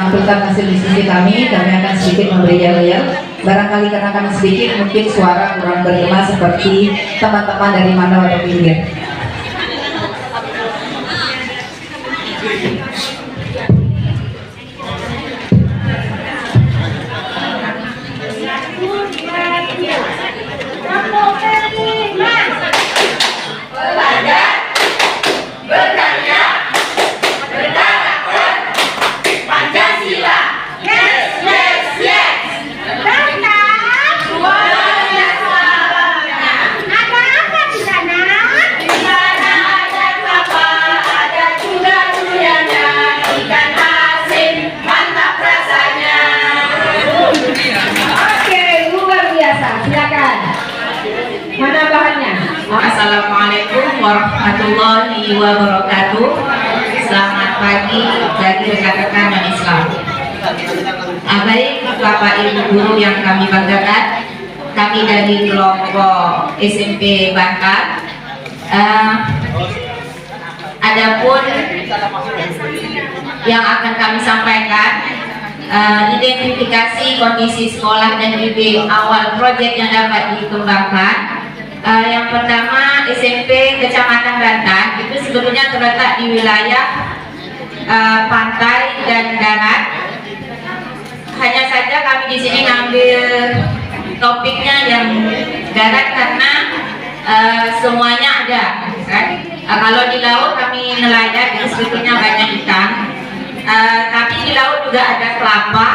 menampilkan hasil diskusi kami akan sedikit memberi yel-yel. Barangkali karena kami sedikit, mungkin suara kurang bergema seperti teman-teman dari mana atau pinggir. Mana bahannya? Assalamualaikum warahmatullahi wabarakatuh. Selamat pagi bagi rekan-rekan non-Islam. Baik Bapak Ibu guru yang kami banggakan, kami dari kelompok SMP Bantar. Adapun yang akan kami sampaikan, identifikasi kondisi sekolah dan ide awal proyek yang dapat dikembangkan. Yang pertama, SMP Kecamatan Bantar itu sebetulnya terletak di wilayah pantai dan darat. Hanya saja kami di sini ngambil topiknya yang darat karena semuanya ada, kan? Kalau di laut kami nelayan, itu sebetulnya banyak ikan. Tapi di laut juga ada kelapa,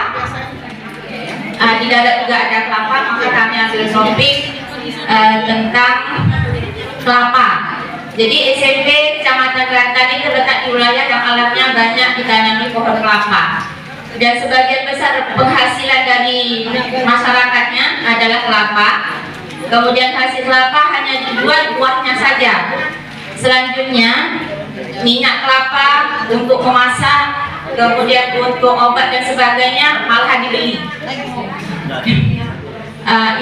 di darat juga ada kelapa, maka kami ambil topik tentang kelapa. Jadi SMP Kecamatan Bantar ini terletak di wilayah yang alamnya banyak ditanami pohon kelapa, dan sebagian besar penghasilan dari masyarakatnya adalah kelapa. Kemudian hasil kelapa hanya dijual buahnya saja. Selanjutnya minyak kelapa untuk memasak, kemudian untuk obat dan sebagainya malah dibeli.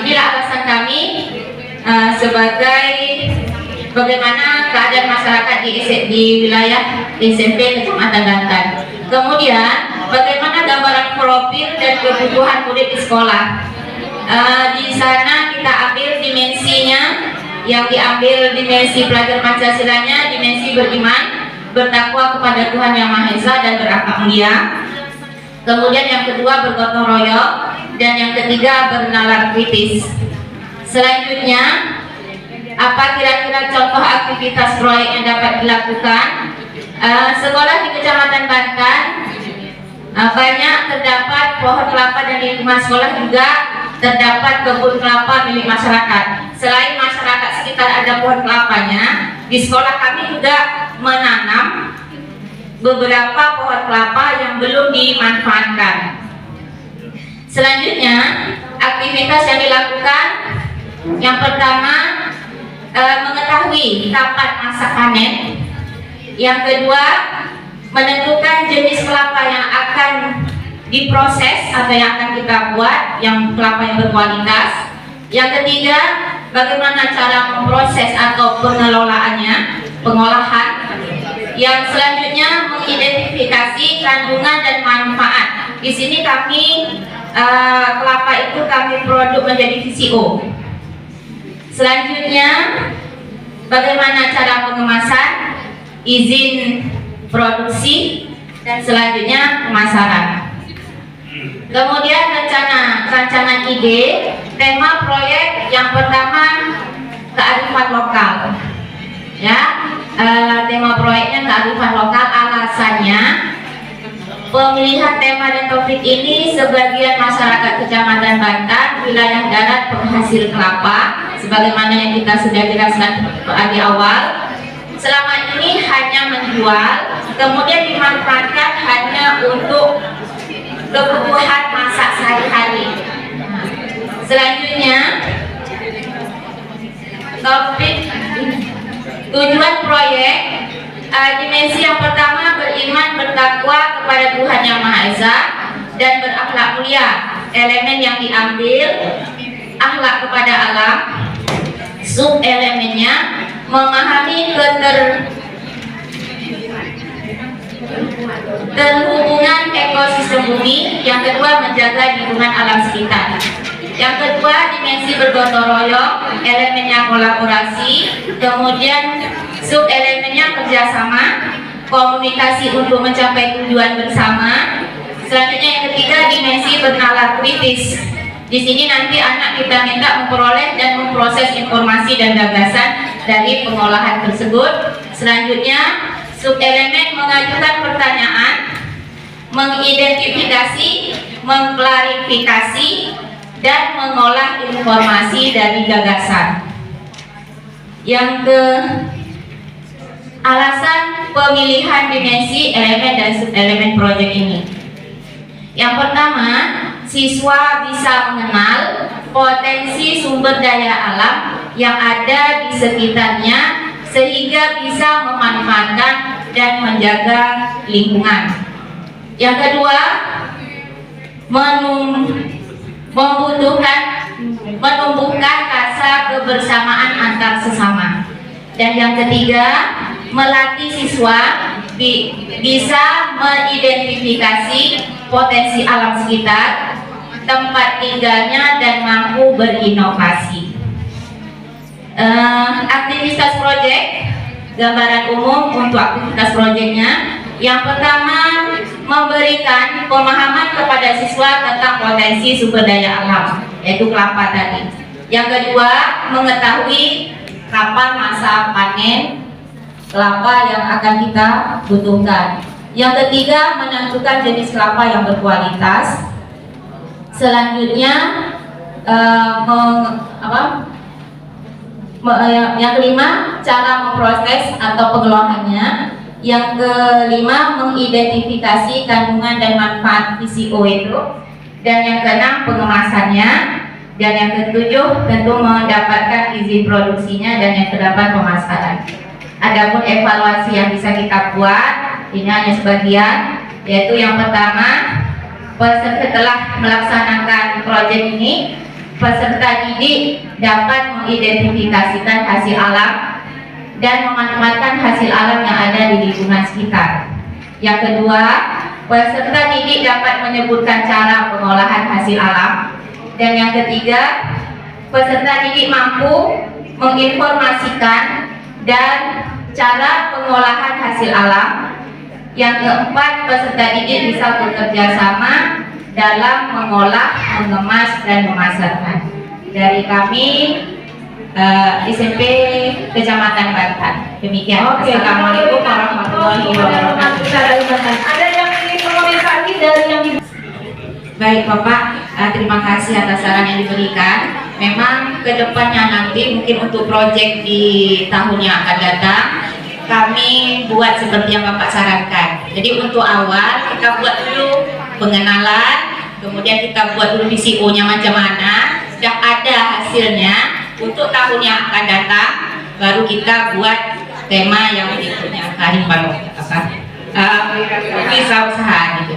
Inilah alasan kami sebagai bagaimana keadaan masyarakat di wilayah SMP Kecamatan Bantar. Kemudian bagaimana gambaran profil dan kebutuhan murid di sekolah. Di sana kita ambil dimensinya, yang diambil dimensi pelajar Pancasilanya, dimensi beriman, bertakwa kepada Tuhan Yang Maha Esa dan berakhlak mulia. Kemudian yang kedua bergotong royong, dan yang ketiga bernalar kritis. Selanjutnya, apa kira-kira contoh aktivitas proyek yang dapat dilakukan? Sekolah di Kecamatan Bantar banyak terdapat pohon kelapa, dan di lingkungan sekolah juga terdapat kebun kelapa milik masyarakat. Selain masyarakat sekitar ada pohon kelapanya, di sekolah kami juga menanam beberapa pohon kelapa yang belum dimanfaatkan. Selanjutnya, aktivitas yang dilakukan, yang pertama mengetahui kapan masa panen. Yang kedua, menentukan jenis kelapa yang akan diproses atau yang akan kita buat, yang kelapa yang berkualitas. Yang ketiga, bagaimana cara memproses atau pengelolaannya, pengolahan. Yang selanjutnya, mengidentifikasi kandungan dan manfaat. Di sini kami kelapa itu kami produk menjadi VCO. Selanjutnya, bagaimana cara pengemasan, izin produksi, dan selanjutnya pemasaran. Kemudian rancangan ide, tema proyek yang pertama kearifan lokal. Ya, tema proyeknya kearifan lokal. Alasannya, pemilihan tema dan topik ini sebagian masyarakat Kecamatan Bantar wilayah darat penghasil kelapa, sebagaimana yang kita sudah jelaskan di awal, selama ini hanya menjual, kemudian dimanfaatkan hanya untuk kebutuhan masak sehari-hari. Selanjutnya, topik tujuan proyek, dimensi yang pertama beriman bertakwa kepada Tuhan Yang Maha Esa dan berakhlak mulia. Elemen yang diambil akhlak kepada alam. Sub elemennya memahami Terhubungan ekosistem bumi. Yang kedua, menjaga lingkungan alam sekitar. Yang kedua, dimensi bergotong royong, elemennya kolaborasi, kemudian sub elemennya kerjasama, komunikasi untuk mencapai tujuan bersama. Selanjutnya yang ketiga, dimensi bernalar kritis. Di sini nanti anak kita minta memperoleh dan memproses informasi dan gagasan dari pengolahan tersebut. Selanjutnya, subelemen mengajukan pertanyaan, mengidentifikasi, mengklarifikasi, dan mengolah informasi dari gagasan. Yang ke alasan pemilihan dimensi elemen dan subelemen proyek ini. Yang pertama, siswa bisa mengenal potensi sumber daya alam yang ada di sekitarnya sehingga bisa memanfaatkan dan menjaga lingkungan. Yang kedua, menumbuhkan rasa kebersamaan antar sesama. Dan yang ketiga, melatih siswa bisa mengidentifikasi potensi alam sekitar, tempat tinggalnya, dan mampu berinovasi. Aktivitas proyek, gambaran umum untuk aktivitas proyeknya. Yang pertama, memberikan pemahaman kepada siswa tentang potensi sumber daya alam, yaitu kelapa tadi. Yang kedua, mengetahui kapan masa panen kelapa yang akan kita butuhkan. Yang ketiga, menentukan jenis kelapa yang berkualitas. Selanjutnya, yang kelima, cara memproses atau pengelolaannya. Yang kelima, mengidentifikasi kandungan dan manfaat VCO itu. Dan yang keenam, pengemasannya. Dan yang ketujuh, tentu mendapatkan izin produksinya. Dan yang kedelapan, pemasaran. Adapun evaluasi yang bisa kita buat, ini hanya sebagian, yaitu yang pertama, setelah melaksanakan proyek ini, peserta didik dapat mengidentifikasikan hasil alam dan memanfaatkan hasil alam yang ada di lingkungan sekitar. Yang kedua, peserta didik dapat menyebutkan cara pengolahan hasil alam. Dan yang ketiga, peserta didik mampu menginformasikan dan cara pengolahan hasil alam. Yang keempat, peserta didik bisa bekerja sama dalam mengolah, mengemas, dan memasarkan. Dari kami SMP Kecamatan Bantan. Demikian. Assalamualaikum warahmatullahi wabarakatuh. Ada yang ingin mengomentari dari yang Baik Bapak, terima kasih atas saran yang diberikan. Memang kedepannya nanti mungkin untuk proyek di tahun yang akan datang kami buat seperti yang Bapak sarankan. Jadi untuk awal kita buat dulu pengenalan, kemudian kita buat dulu VCO-nya macam mana, sudah ada hasilnya. Untuk tahun yang akan datang baru kita buat tema yang berikutnya, bisa usaha gitu.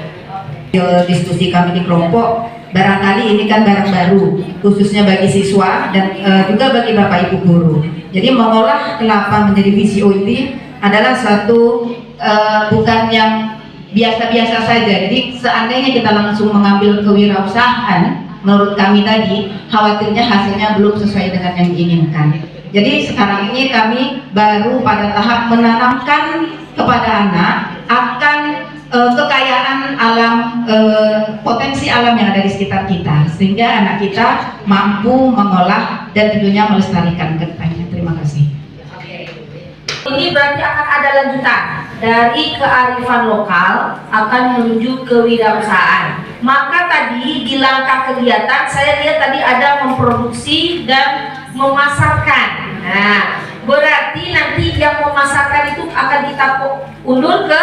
Diskusi kami di kelompok, barangkali ini kan barang baru khususnya bagi siswa dan juga bagi Bapak Ibu guru. Jadi mengolah kelapa menjadi VCO ini adalah suatu bukan yang biasa-biasa saja. Jadi seandainya kita langsung mengambil kewirausahaan, menurut kami tadi khawatirnya hasilnya belum sesuai dengan yang diinginkan. Jadi sekarang ini kami baru pada tahap menanamkan kepada anak akan kekayaan alam, potensi alam yang ada di sekitar kita, sehingga anak kita mampu mengolah dan tentunya melestarikan ke depannya. Terima kasih. ini berarti akan ada lanjutan dari kearifan lokal akan menuju kewirausahaan. Maka tadi di langkah kegiatan saya lihat tadi ada memproduksi dan memasarkan. Nah, berarti nanti yang memasarkan itu akan kita undur ke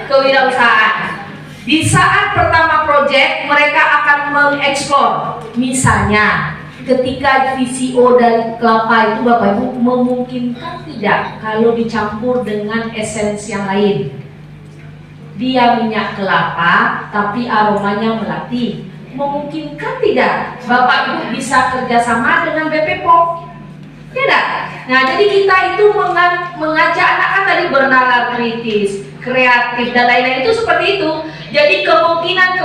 kewirausahaan. Di saat pertama proyek mereka akan mengeksplor, misalnya ketika VCO dari kelapa itu Bapak Ibu memungkinkan tidak kalau dicampur dengan esensi yang lain. Dia minyak kelapa tapi aromanya melati. Memungkinkan tidak Bapak Ibu bisa kerjasama dengan BP POM? Tidak. Nah, jadi kita itu mengajak anak-anak tadi bernalar kritis, kreatif dan lain-lain itu seperti itu. Jadi kemungkinan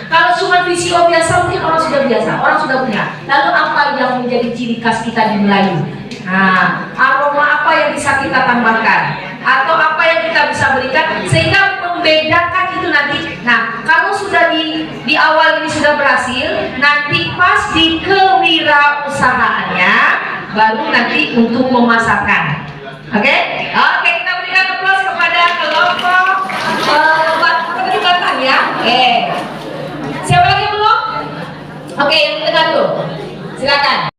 kalau cuma VCO biasa mungkin orang sudah biasa, orang sudah punya. Lalu apa yang menjadi ciri khas kita di Melayu? Nah, aroma apa yang bisa kita tambahkan atau apa yang kita bisa berikan sehingga membedakan itu nanti. Nah, kalau sudah di awal ini sudah berhasil, nanti pas di kewirausahaannya baru nanti untuk memasarkan. Oke, kita berikan aplaus kepada kelompok Batang ya. Siapa lagi belum? Oke, yang di tengah dulu. Silakan.